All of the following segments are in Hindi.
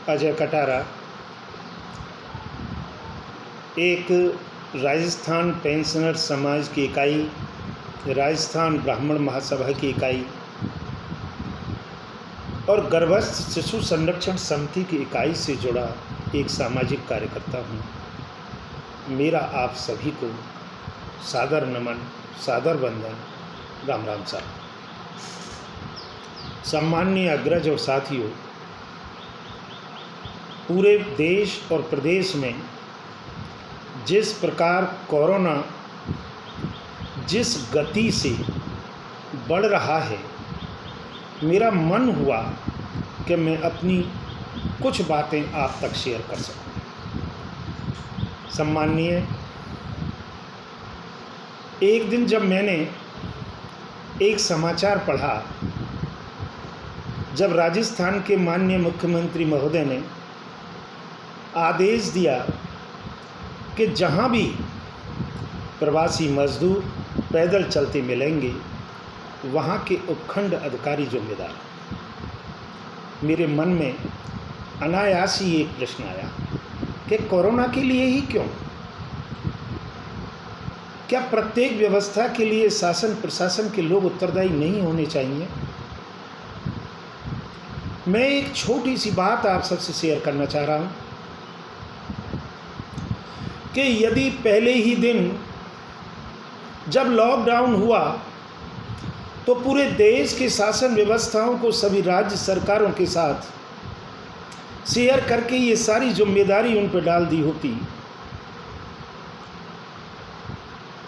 अजय कटारा एक राजस्थान पेंशनर समाज की इकाई, राजस्थान ब्राह्मण महासभा की इकाई और गर्भस्थ शिशु संरक्षण समिति की इकाई से जुड़ा एक सामाजिक कार्यकर्ता हूँ। मेरा आप सभी को सादर नमन, सादर वंदन, राम राम साहब। सम्माननीय अग्रज और साथियों, पूरे देश और प्रदेश में जिस प्रकार कोरोना जिस गति से बढ़ रहा है, मेरा मन हुआ कि मैं अपनी कुछ बातें आप तक शेयर कर सकूं। सम्माननीय, एक दिन जब मैंने एक समाचार पढ़ा, जब राजस्थान के माननीय मुख्यमंत्री महोदय ने आदेश दिया कि जहाँ भी प्रवासी मजदूर पैदल चलते मिलेंगे वहाँ के उपखंड अधिकारी जिम्मेदार, मेरे मन में अनायास ही एक प्रश्न आया कि कोरोना के लिए ही क्यों? क्या प्रत्येक व्यवस्था के लिए शासन प्रशासन के लोग उत्तरदायी नहीं होने चाहिए? मैं एक छोटी सी बात आप सबसे शेयर करना चाह रहा हूँ कि यदि पहले ही दिन जब लॉकडाउन हुआ तो पूरे देश की शासन व्यवस्थाओं को सभी राज्य सरकारों के साथ शेयर करके ये सारी जिम्मेदारी उन पर डाल दी होती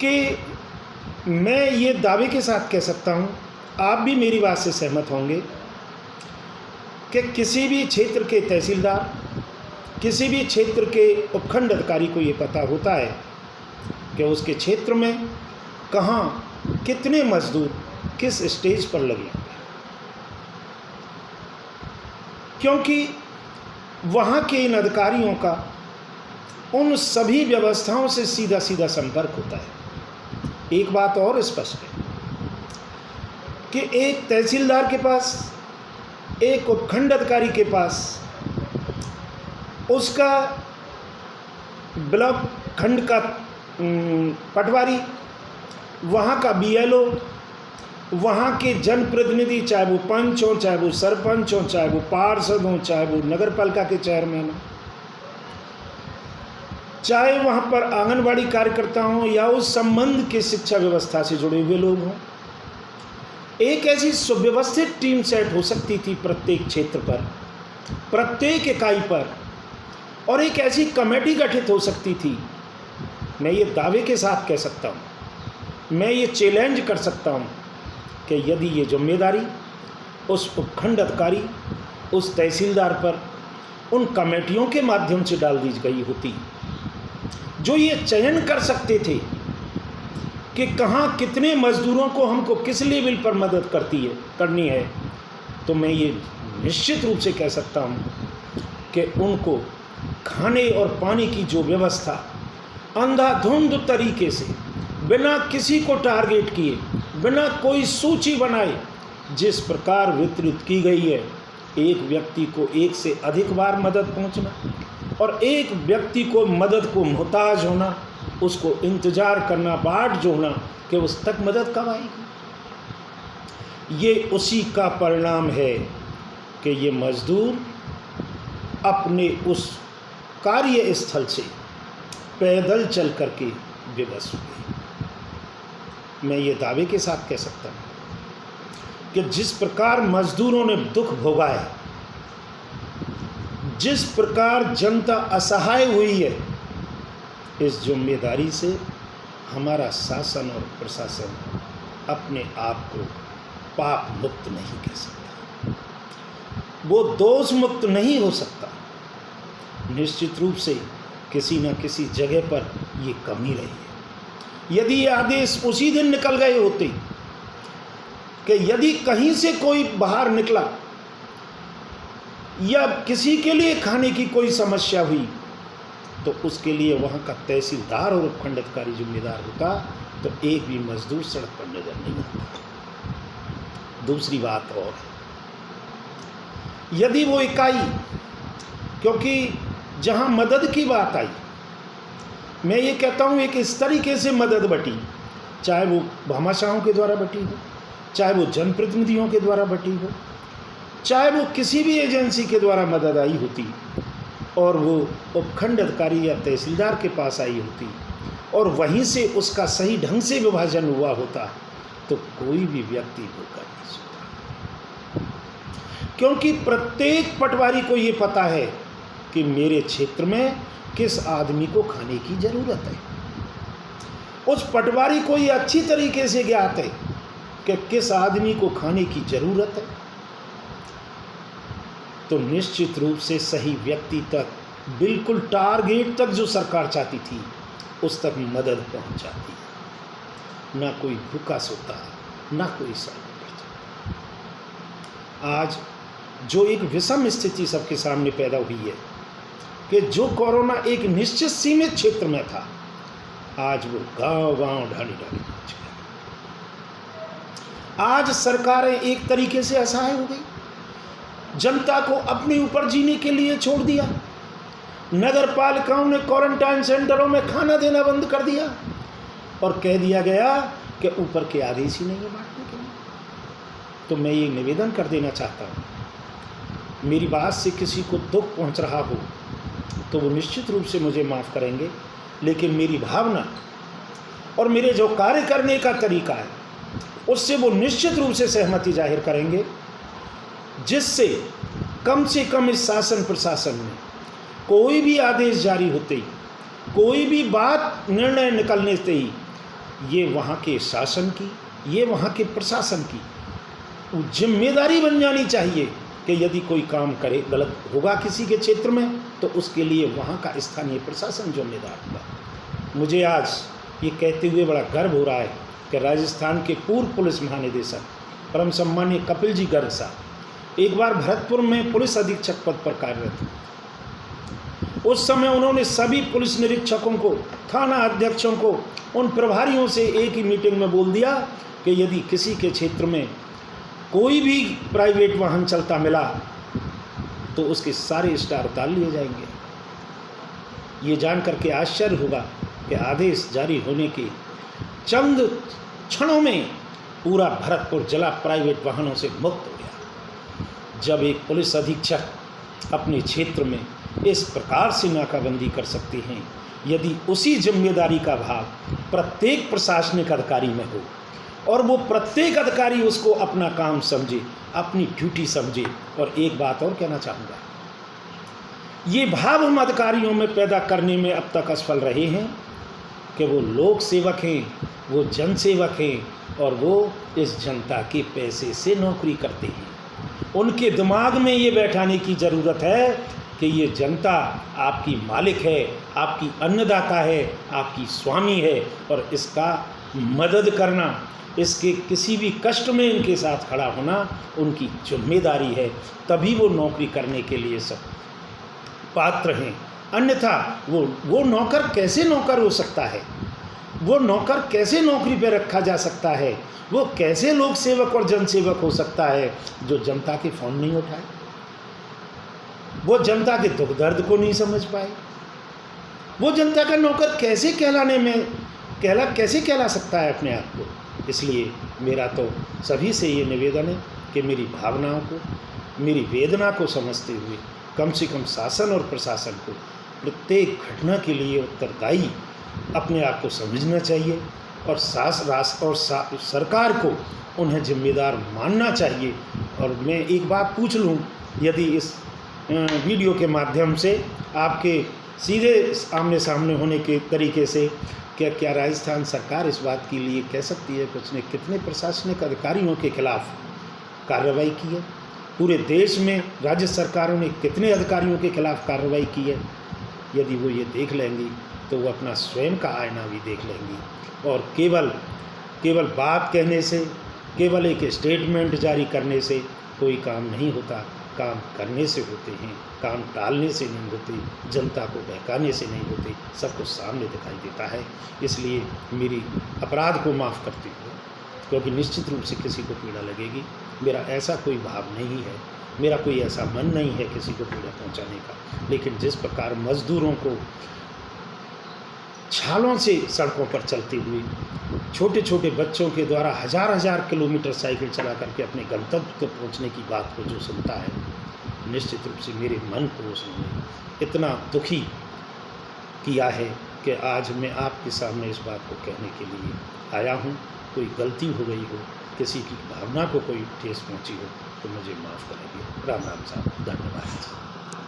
कि मैं ये दावे के साथ कह सकता हूँ, आप भी मेरी बात से सहमत होंगे कि किसी भी क्षेत्र के तहसीलदार, किसी भी क्षेत्र के उपखंड अधिकारी को ये पता होता है कि उसके क्षेत्र में कहाँ कितने मजदूर किस स्टेज पर लगे, क्योंकि वहाँ के इन अधिकारियों का उन सभी व्यवस्थाओं से सीधा सीधा संपर्क होता है। एक बात और स्पष्ट है कि एक तहसीलदार के पास, एक उपखंड अधिकारी के पास उसका ब्लॉक खंड का पटवारी, वहाँ का बीएलओ, वहाँ के जनप्रतिनिधि, चाहे वो पंच हो, चाहे वो सरपंच हो, चाहे वो पार्षद हो, चाहे वो नगर पालिका के चेयरमैन हो, चाहे वहाँ पर आंगनबाड़ी कार्यकर्ता हों या उस संबंध के शिक्षा व्यवस्था से जुड़े हुए लोग हों, एक ऐसी सुव्यवस्थित टीम सेट हो सकती थी प्रत्येक क्षेत्र पर, प्रत्येक इकाई पर, और एक ऐसी कमेटी गठित हो सकती थी। मैं ये दावे के साथ कह सकता हूँ, मैं ये चैलेंज कर सकता हूँ कि यदि ये जिम्मेदारी उस उपखंड अधिकारी, उस तहसीलदार पर उन कमेटियों के माध्यम से डाल दी गई होती, जो ये चयन कर सकते थे कि कहाँ कितने मजदूरों को हमको किस लेवल पर मदद करनी है, तो मैं ये निश्चित रूप से कह सकता हूँ कि उनको खाने और पानी की जो व्यवस्था अंधाधुंध तरीके से, बिना किसी को टारगेट किए, बिना कोई सूची बनाए, जिस प्रकार वितरित की गई है, एक व्यक्ति को एक से अधिक बार मदद पहुंचना और एक व्यक्ति को मदद को मोहताज होना, उसको इंतज़ार करना, बाट जोड़ना कि उस तक मदद कब आएगी, ये उसी का परिणाम है कि ये मजदूर अपने उस कार्य स्थल से पैदल चल करके बेबस हुए। मैं ये दावे के साथ कह सकता हूँ कि जिस प्रकार मजदूरों ने दुख भोगा है, जिस प्रकार जनता असहाय हुई है, इस जिम्मेदारी से हमारा शासन और प्रशासन अपने आप को पाप मुक्त नहीं कह सकता, वो दोष मुक्त नहीं हो सकता। निश्चित रूप से किसी न किसी जगह पर ये कमी रही है। यदि ये आदेश उसी दिन निकल गए होते कि यदि कहीं से कोई बाहर निकला या किसी के लिए खाने की कोई समस्या हुई, तो उसके लिए वहाँ का तहसीलदार और उपखंड अधिकारी जिम्मेदार होता, तो एक भी मजदूर सड़क पर नजर नहीं आता। दूसरी बात और, यदि वो इकाई क्योंकि जहाँ मदद की बात आई, मैं ये कहता हूँ एक इस तरीके से मदद बटी, चाहे वो भामाशाहों के द्वारा बटी हो, चाहे वो जनप्रतिनिधियों के द्वारा बटी हो, चाहे वो किसी भी एजेंसी के द्वारा मदद आई होती और वो उपखंड अधिकारी या तहसीलदार के पास आई होती और वहीं से उसका सही ढंग से विभाजन हुआ होता, तो कोई भी व्यक्ति भूखा नहीं सोता। क्योंकि प्रत्येक पटवारी को ये पता है कि मेरे क्षेत्र में किस आदमी को खाने की ज़रूरत है। उस पटवारी को ये अच्छी तरीके से ज्ञात है कि किस आदमी को खाने की ज़रूरत है, तो निश्चित रूप से सही व्यक्ति तक, बिल्कुल टारगेट तक जो सरकार चाहती थी उस तक मदद पहुंच जाती है। ना कोई भूखा सोता, ना कोई सड़क पर। आज जो एक विषम स्थिति सबके सामने पैदा हुई है कि जो कोरोना एक निश्चित सीमित क्षेत्र में था, आज वो गांव-गांव, ढाणी-ढाणी पहुंच गया। आज सरकारें एक तरीके से असहाय हो गई, जनता को अपने ऊपर जीने के लिए छोड़ दिया। नगर पालिकाओं ने क्वारंटाइन सेंटरों में खाना देना बंद कर दिया और कह दिया गया कि ऊपर के आदेश ही नहीं है बांटने के लिए। तो मैं ये निवेदन कर देना चाहता हूँ, मेरी बात से किसी को दुख पहुँच रहा हो तो वो निश्चित रूप से मुझे माफ़ करेंगे, लेकिन मेरी भावना और मेरे जो कार्य करने का तरीका है उससे वो निश्चित रूप से सहमति जाहिर करेंगे, जिससे कम से कम इस शासन प्रशासन में कोई भी आदेश जारी होते ही, कोई भी बात निर्णय निकलने से ही ये वहाँ के शासन की, ये वहाँ के प्रशासन की जिम्मेदारी बन जानी चाहिए कि यदि कोई काम करे, गलत होगा किसी के क्षेत्र में, तो उसके लिए वहाँ का स्थानीय प्रशासन जिम्मेदार होगा। मुझे आज ये कहते हुए बड़ा गर्व हो रहा है कि राजस्थान के पूर्व पुलिस महानिदेशक परम सम्मानीय कपिल जी गर्ग साहब एक बार भरतपुर में पुलिस अधीक्षक पद पर कार्यरत थे। उस समय उन्होंने सभी पुलिस निरीक्षकों को, थाना अध्यक्षों को, उन प्रभारियों से एक ही मीटिंग में बोल दिया कि यदि किसी के क्षेत्र में कोई भी प्राइवेट वाहन चलता मिला तो उसके सारे स्टार उतार लिए जाएंगे। ये जान करके आश्चर्य होगा कि आदेश जारी होने के चंद क्षणों में पूरा भरतपुर जिला प्राइवेट वाहनों से मुक्त हो गया। जब एक पुलिस अधीक्षक अपने क्षेत्र में इस प्रकार से नाकाबंदी कर सकते हैं, यदि उसी जिम्मेदारी का भाव प्रत्येक प्रशासनिक अधिकारी में हो और वो प्रत्येक अधिकारी उसको अपना काम समझे, अपनी ड्यूटी समझे। और एक बात और कहना चाहूँगा, ये भाव हम अधिकारियों में पैदा करने में अब तक असफल रहे हैं कि वो लोक सेवक हैं, वो जनसेवक हैं और वो इस जनता के पैसे से नौकरी करते हैं। उनके दिमाग में ये बैठाने की ज़रूरत है कि ये जनता आपकी मालिक है, आपकी अन्नदाता है, आपकी स्वामी है और इसका मदद करना, इसके किसी भी कष्ट में इनके साथ खड़ा होना उनकी जिम्मेदारी है। तभी वो नौकरी करने के लिए सब पात्र हैं। अन्यथा वो नौकर कैसे नौकर हो सकता है? वो नौकर कैसे नौकरी पे रखा जा सकता है? वो कैसे लोक सेवक और जनसेवक हो सकता है जो जनता के फ़ोन नहीं उठाए, वो जनता के दुख दर्द को नहीं समझ पाए? वो जनता का नौकर कैसे कैसे कहला सकता है अपने आप को? इसलिए मेरा तो सभी से ये निवेदन है कि मेरी भावनाओं को, मेरी वेदना को समझते हुए कम से कम शासन और प्रशासन को प्रत्येक घटना के लिए उत्तरदायी अपने आप को समझना चाहिए और सरकार को उन्हें जिम्मेदार मानना चाहिए। और मैं एक बात पूछ लूँ, यदि इस वीडियो के माध्यम से आपके सीधे आमने सामने होने के तरीके से क्या राजस्थान सरकार इस बात के लिए कह सकती है कि उसने कितने प्रशासनिक अधिकारियों के खिलाफ कार्रवाई की है? पूरे देश में राज्य सरकारों ने कितने अधिकारियों के खिलाफ कार्रवाई की है? यदि वो ये देख लेंगी तो वो अपना स्वयं का आईना भी देख लेंगी। और केवल बात कहने से, केवल एक स्टेटमेंट जारी करने से कोई काम नहीं होता। काम करने से होते हैं, काम टालने से नहीं होते, जनता को बहकाने से नहीं होते, सब कुछ सामने दिखाई देता है। इसलिए मेरी अपराध को माफ़ करते हुए, क्योंकि निश्चित रूप से किसी को पीड़ा लगेगी, मेरा ऐसा कोई भाव नहीं है मेरा कोई ऐसा मन नहीं है किसी को पीड़ा पहुंचाने का, लेकिन जिस प्रकार मजदूरों को छालों से सड़कों पर चलते हुए, छोटे छोटे बच्चों के द्वारा हजार हजार किलोमीटर साइकिल चला करके अपने गंतव्य तक पहुंचने की बात को जो सुनता है, निश्चित रूप से मेरे मन को उसने इतना दुखी किया है कि आज मैं आपके सामने इस बात को कहने के लिए आया हूँ। कोई गलती हो गई हो, किसी की भावना को कोई ठेस पहुँची हो तो मुझे माफ़ करेंगे। राम राम साहब, धन्यवाद।